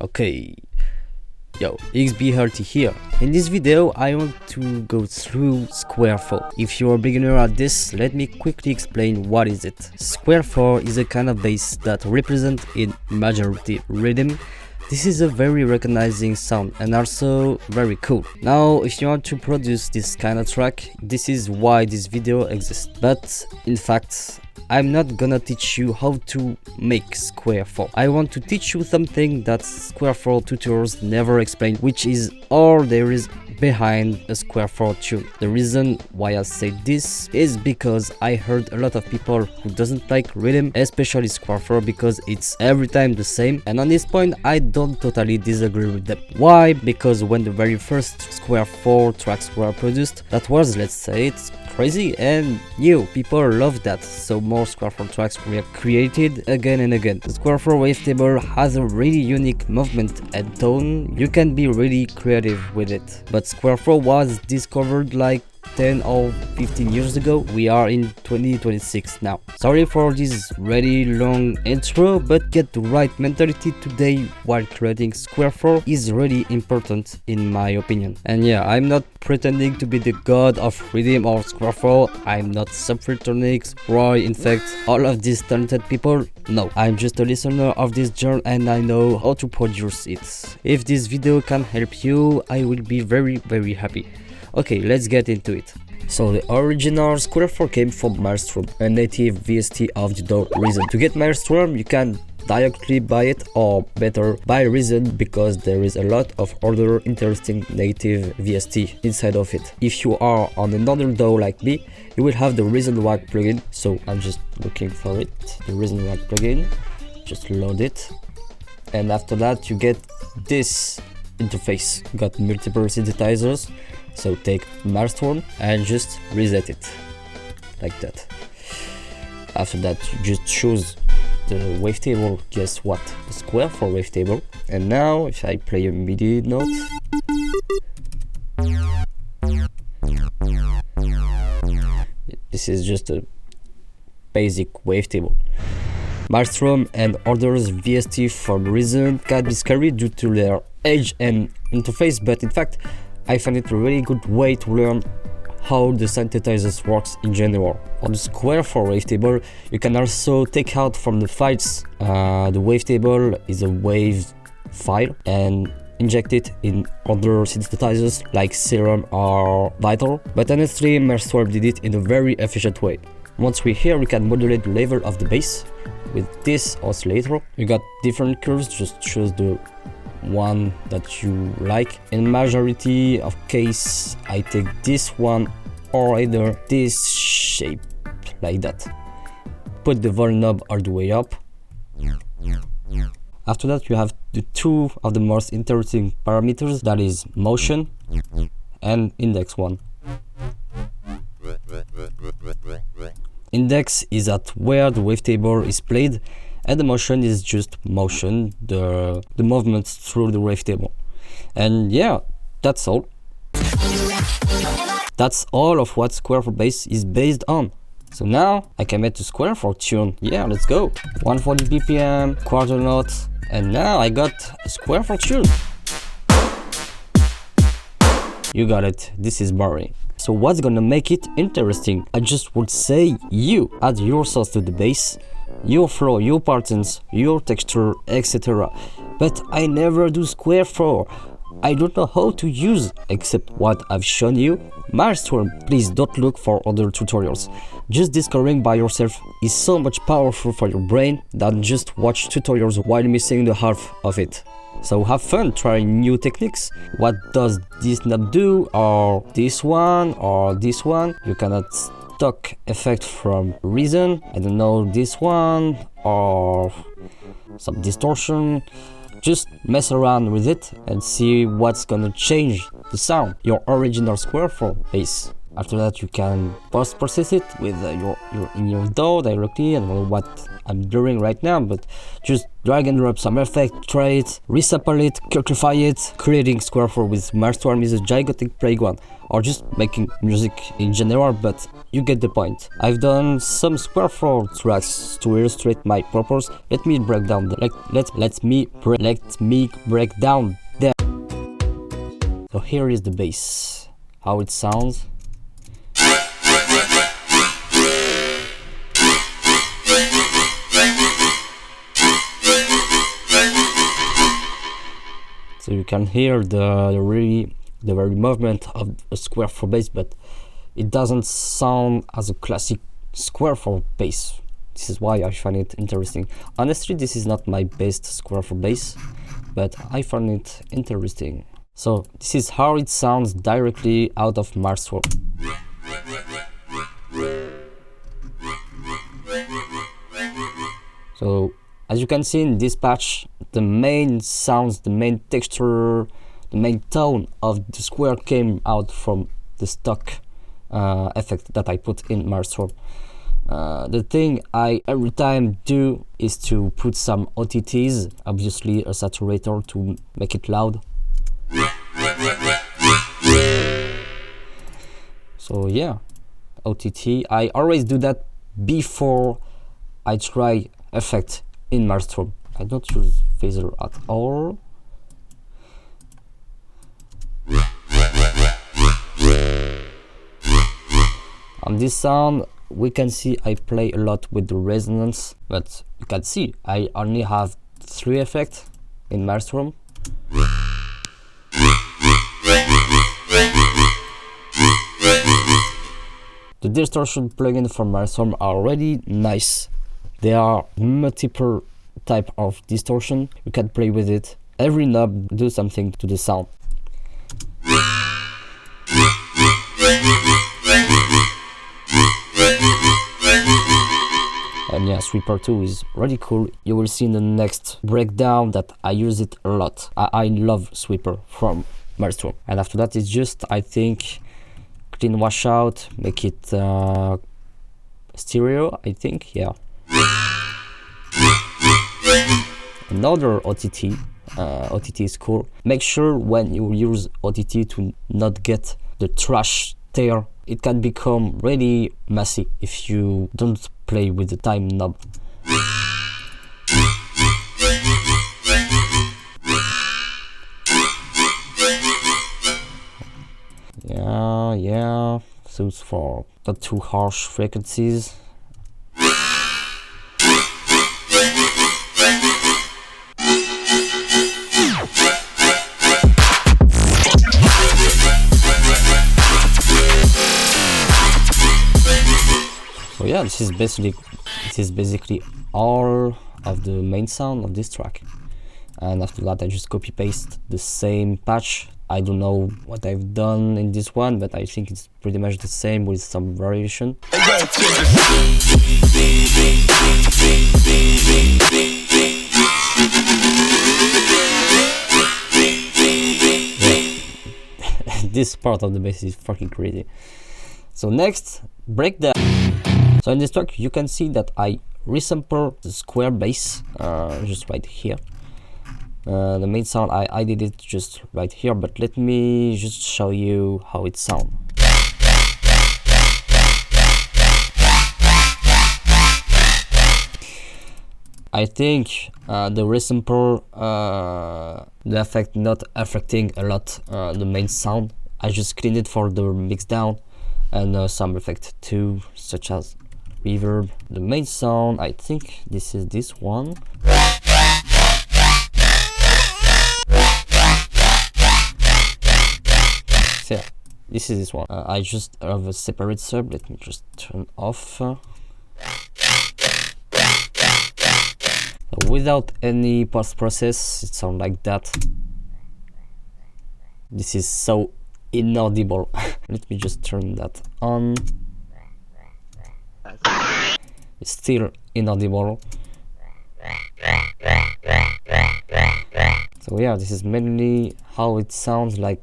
Okay, yo, XBHearty here. In this video, I want to go through SQ4. If you're a beginner at this, let me quickly explain what is it. SQ4 is a kind of bass that represents in majority riddim. This is a very recognizing sound and also very cool. Now, if you want to produce this kind of track, this is why this video exists. But in fact, I'm not gonna teach you how to make SQ4. I want to teach you something that SQ4 tutors never explain, which is all there is behind a SQ4 tune. The reason why I say this is because I heard a lot of people who doesn't like riddim, especially SQ4, because it's every time the same, and on this point I don't totally disagree with them. Why? Because when the very first SQ4 tracks were produced, that was, let's say, it's crazy, and people love that, so more SQ4 tracks were created again and again. The SQ4 wavetable has a really unique movement and tone. You can be really creative with it, but SQ4 was discovered like 10 or 15 years ago. We are in 2026 now. Sorry for this really long intro, but get the right mentality today while creating SQ4 is really important in my opinion. And yeah, I'm not pretending to be the god of riddim or SQ4. I'm not Subfiltronix, Roy, in fact, all of these talented people. No, I'm just a listener of this genre and I know how to produce it. If this video can help you, I will be very happy. Okay, let's get into it. So the original SQ4 came from Maelstrom, a native VST of the DAW Reason. To get Maelstrom, you can directly buy it, or better, buy Reason, because there is a lot of other interesting native VST inside of it. If you are on another DAW like me, you will have the Reason WAG plugin, so I'm just looking for it. The Reason WAG plugin, just load it, and after that you get this interface. You got multiple synthesizers. So take Maelstrom and just reset it like that. After that, you just choose the wavetable. Guess what? The SQ4 wavetable. And now, if I play a MIDI note, this is just a basic wavetable. Maelstrom and others VST from Reason can be scary due to their age and interface, but in fact, I find it a really good way to learn how the synthesizers works in general. On the SQ4 wavetable, you can also take out from the files. The wavetable is a wave file and inject it in other synthesizers like Serum or Vital. But honestly, Maelstrom did it in a very efficient way. Once we're here, we can modulate the level of the bass with this oscillator. You got different curves, just choose the one that you like. In majority of case, I take this one or either this shape like that. Put the volume knob all the way up. After that, you have the two of the most interesting parameters, that is motion and index one. Index is at where the wavetable is played, and the motion is just motion, the movements through the wavetable. And yeah, that's all. That's all of what SQ4 bass is based on. So now I can make the SQ4 tune. Yeah, let's go. 140 BPM, quarter note, and now I got a SQ4 tune. You got it, this is boring. So what's gonna make it interesting? I just would say you add your sauce to the bass, your flow, your patterns, your texture, etc. But I never do SQ4. I don't know how to use except what I've shown you. Maelstrom, please don't look for other tutorials. Just discovering by yourself is so much powerful for your brain than just watch tutorials while missing the half of it. So have fun trying new techniques. What does this knob do, or this one, or this one? You cannot stock effect from Reason. I don't know, this one, or some distortion. Just mess around with it and see what's gonna change the sound, your original SQ4 bass. After that, you can post-process it with in your DAW directly. I don't know what I'm doing right now, but just drag and drop some effect, try it, resample it, cultify it. Creating SQ4 with Maelstrom is a gigantic playground, or just making music in general, but you get the point. I've done some SQ4 tracks to illustrate my purpose. Let me break down let me break down them. So here is the bass, how it sounds. So you can hear the very movement of a SQ4 bass, but it doesn't sound as a classic SQ4 bass. This is why I find it interesting. Honestly, this is not my best SQ4 bass, but I find it interesting. So this is how it sounds directly out of Maelstrom. So as you can see in this patch, the main sounds, the main texture, the main tone of the square came out from the stock effect that I put in Maelstrom. The thing I every time do is to put some OTTs, obviously a saturator to make it loud. So yeah, OTT. I always do that before I try effect in Maelstrom. I don't use phaser at all. On this sound, we can see I play a lot with the resonance, but you can see I only have 3 effects in Maelstrom. The distortion plugin from Maelstrom are already nice. There are multiple type of distortion. You can play with it. Every knob do something to the sound. And yeah, Sweeper 2 is really cool. You will see in the next breakdown that I use it a lot. I love Sweeper from Maelstrom. And after that, it's just, I think, clean washout, make it stereo, I think, yeah. Another OTT, OTT is cool. Make sure when you use OTT to not get the trash tear. It can become really messy if you don't play with the time knob. Yeah, suits for not too harsh frequencies. So yeah, this is basically all of the main sound of this track. And after that, I just copy paste the same patch. I don't know what I've done in this one, but I think it's pretty much the same with some variation. This part of the bass is fucking crazy. So next, breakdown. So in this track, you can see that I resample the square bass just right here. The main sound, I did it just right here, but let me just show you how it sounds. I think the resample, the effect not affecting a lot the main sound. I just cleaned it for the mix down and some effect too, such as reverb. The main sound, I think this is this one. So yeah, this is this one. I just have a separate sub. Let me just turn off. Without any post process, it sounds like that. This is so inaudible. Let me just turn that on. It's still inaudible. So yeah, this is mainly how it sounds like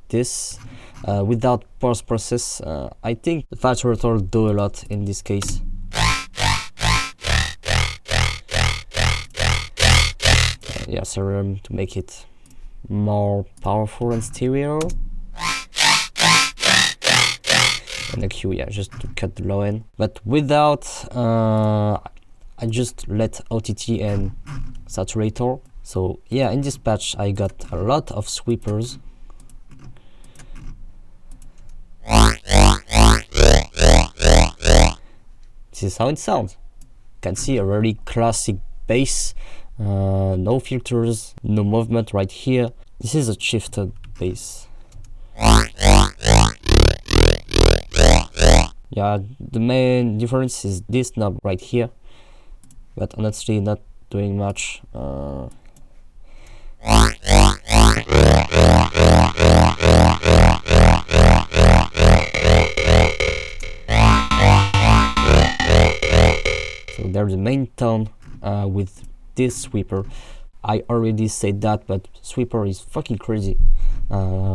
this without post process. I think the saturator do a lot in this case. yeah, serum to make it more powerful and stereo. And the Q, yeah, just to cut the low end. But without, I just let OTT and saturator. So yeah, in this patch I got a lot of sweepers. This is how it sounds. You can see a really classic bass, no filters, no movement right here. This is a shifted bass. Yeah, the main difference is this knob right here, but honestly not doing much. So there's the main tone with this sweeper. I already said that, but sweeper is fucking crazy.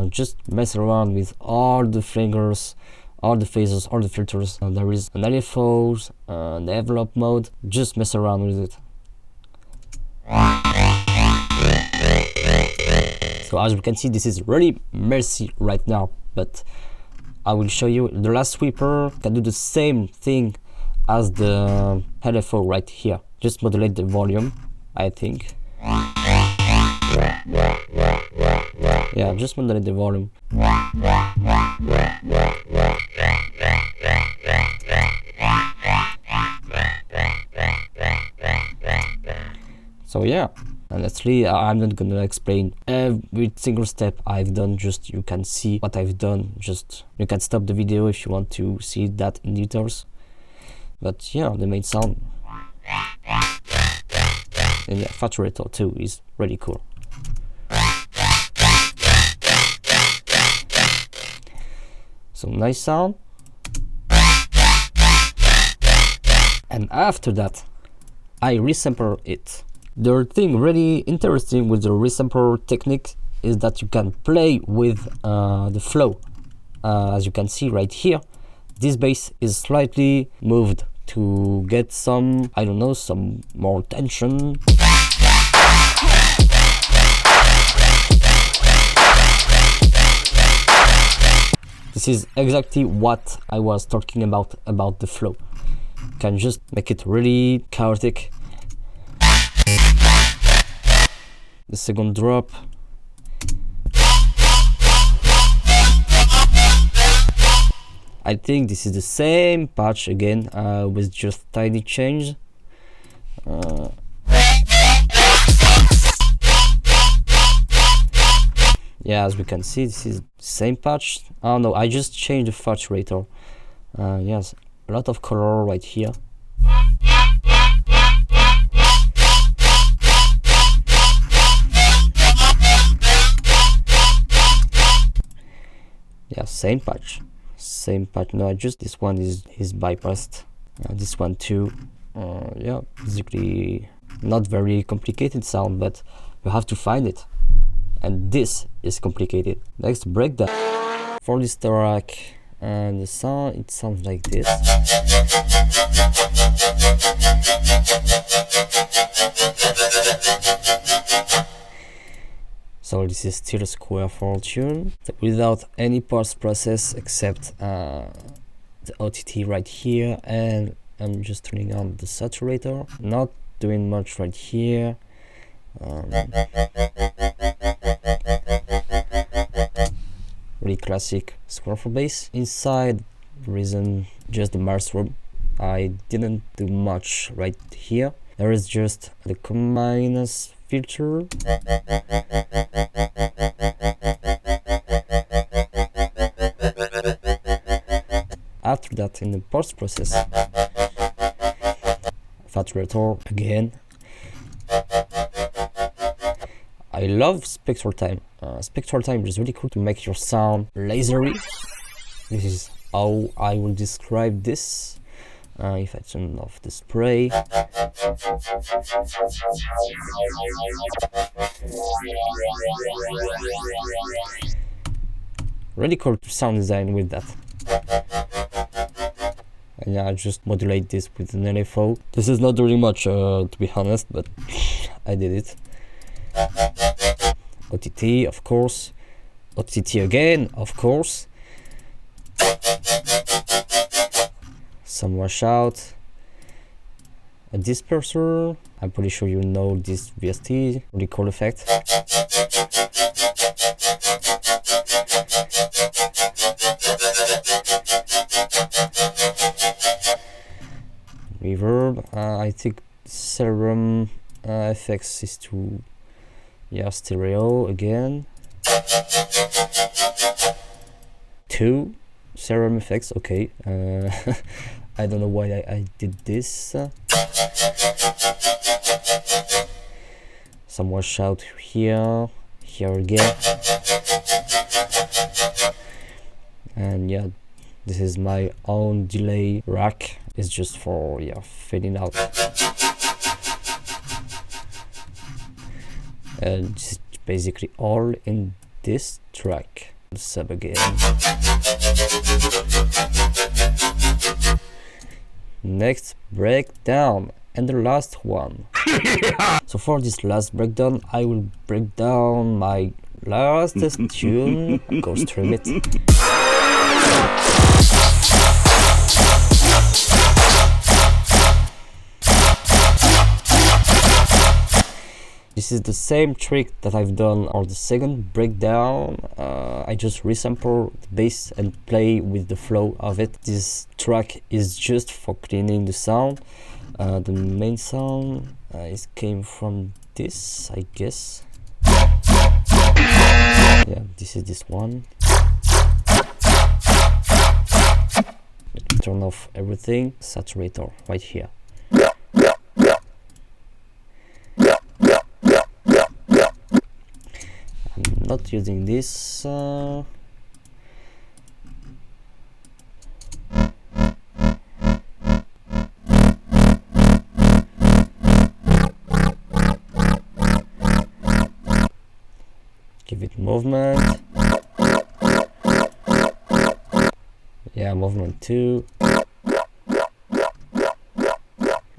Just mess around with all the fingers, all the phases, all the filters. There is an LFO, an envelope mode. Just mess around with it. So as you can see, this is really messy right now, but I will show you. The last sweeper can do the same thing as the LFO right here. Just modulate the volume, I think. Yeah, just modulate the volume. So yeah, honestly, I'm not gonna explain every single step I've done. Just you can see what I've done. Just you can stop the video if you want to see that in details. But yeah, the main sound. And yeah, saturator too is really cool. So nice sound. And after that, I resample it. The thing really interesting with the resample technique is that you can play with the flow. As you can see right here, this bass is slightly moved to get some, I don't know, some more tension. This is exactly what I was talking about the flow. You can just make it really chaotic. The second drop. I think this is the same patch again, with just tiny change. Yeah, as we can see, this is the same patch. Oh no, I just changed the saturator. Yes, a lot of color right here. Yeah, same patch. Same patch. No, just this one is bypassed. This one too. Yeah, basically not very complicated sound, but you have to find it. And this is complicated. Next, breakdown. For this track, and the sound, it sounds like this. So this is still a SQ4 tune, without any post process except the OTT right here, and I'm just turning on the saturator. Not doing much right here. Really classic SQ4 bass. Inside there isn't just the mushroom. I didn't do much right here. There is just the minus filter. After that, in the post process, saturator again. I love spectral time. Spectral time is really cool to make your sound lasery. This is how I will describe this. If I turn off the spray. Really cool sound design with that. And yeah, I just modulate this with an LFO. This is not doing much, to be honest, but I did it. OTT, of course. OTT again, of course. Some washout. A disperser. I'm pretty sure you know this VST. Really cool effect. Reverb. I think serum effects is to, yeah, stereo again. 2 serum effects. Okay. I don't know why I did this. Some washout here again. And yeah, this is my own delay rack. It's just for, yeah, fading out. And this is basically all in this track. Sub again. Next, breakdown, and the last one. So for this last breakdown, I will break down my latest tune. Go stream it. This is the same trick that I've done on the second breakdown. I just resample the bass and play with the flow of it. This track is just for cleaning the sound. The main sound came from this, I guess. Yeah, this is this one. Let me turn off everything. Saturator right here. I'm not using this. Give it movement. Yeah, movement too.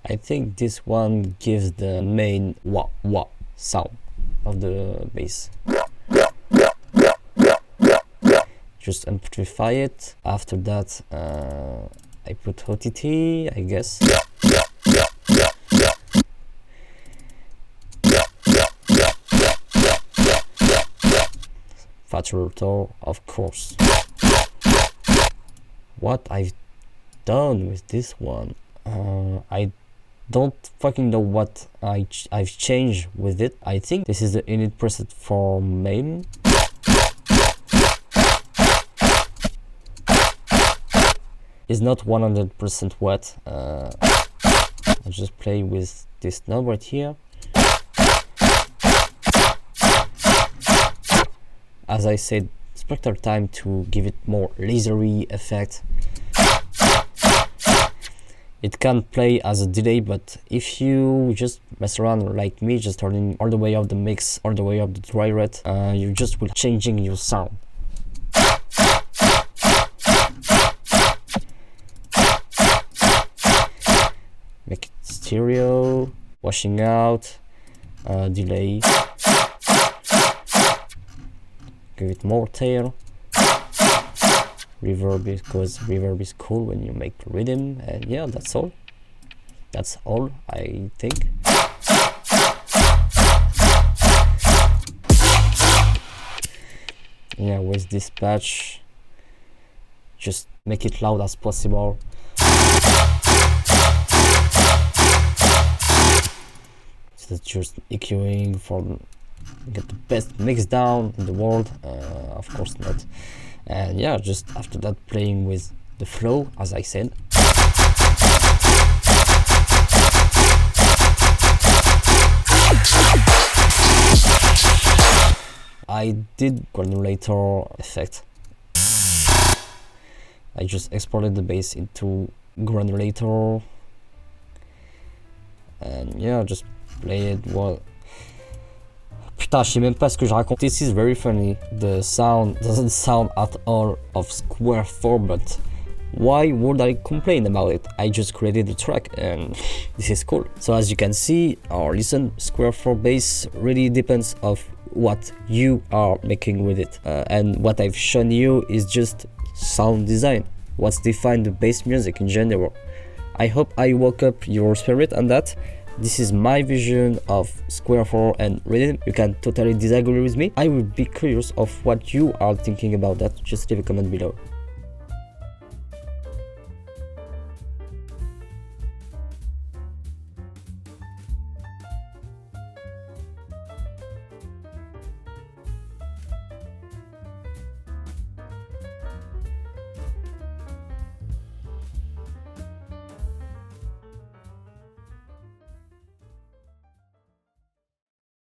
I think this one gives the main wah wah sound of the bass. Just amplify it. After that, I put OTT, I guess. Saturator, of course. What I've done with this one, I don't fucking know what I've changed with it. I think this is the init preset for main. It's not 100% wet. I just play with this knob right here. As I said, spectral time to give it more lasery effect. It can play as a delay, but if you just mess around like me, just turning all the way up the mix, all the way up the dry rate, you just will changing your sound. Make it stereo, washing out, delay. Give it more tail. Reverb, because reverb is cool when you make riddim, and yeah, that's all. That's all, I think. Yeah, with this patch, just make it loud as possible. So that's just EQing for get the best mix down in the world. Of course not. And yeah, just after that, playing with the flow, as I said. I did granulator effect. I just exported the bass into granulator, and yeah, just play it well. Putain, je sais même pas ce que je raconte. This is very funny. The sound doesn't sound at all of SQ4, but why would I complain about it? I just created the track and this is cool. So as you can see or listen, SQ4 bass really depends of what you are making with it, and what I've shown you is just sound design, what's defined the bass music in general. I hope I woke up your spirit on that. This is my vision of SQ4 and riddim. You can totally disagree with me. I would be curious of what you are thinking about that. Just leave a comment below.